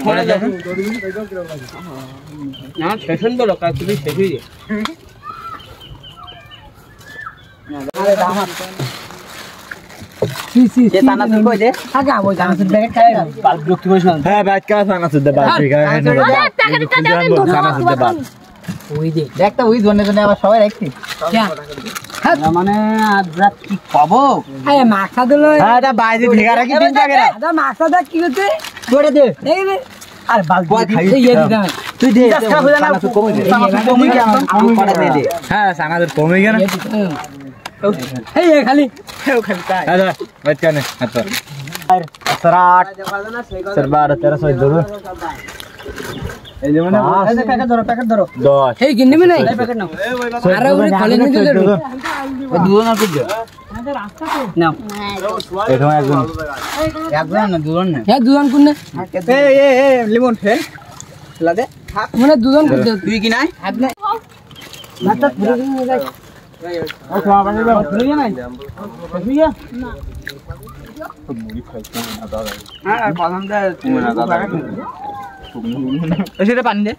ফোনে দেখো না সেশন বলো কাজ তুমি শেষ হয়ে যায় আরে দামাত ये ताना से कोई दे आगे वो ताना से बैग का बाल ब्लॉक की मशीन है बैग का ताना से दे बाल का है ना ताना से दे बाल ওই দে দেখটা ওই জন্য জন্য আবার সবাই রাখছি কি না মানে আজ রাত কি পাবো এই মাখা দিল হ্যাঁ এটা বাইরে ভেগা রাখি তিন জায়গা এটা মাখা দা কি হতে ধরে দে এই রে আর বাল দিয়ে ইয়ে দিদা তুই দে খারাপ হয়ে না কমই কেন আমি পড়া দে দে হ্যাঁ সানাদের কমই কেন এই খালি তাই আচ্ছা বাচ্চা নে আচ্ছা আর 18 12 13 14 এই যে মানে এই প্যাকেট ধরো 10 এই কিনবি না এই প্যাকেট নাও আরে ওরে খালি নি দিলে ওই দুজন আর কি রাস্তা তো নাও এখানে একজন না দুজন না হ্যাঁ দুজন কোন না এই লিমন ফেল লা দে মানে দুজন তুই কি নাই আপনি মাথা ধরে নিয়ে যাই ও খাওয়া পানি দাও ধরে নাই ঠিক আছে না তো মুড়ি খাইতে না দাদা হ্যাঁ আর বাদাম দে তুমি না দাদা এসে পানি দে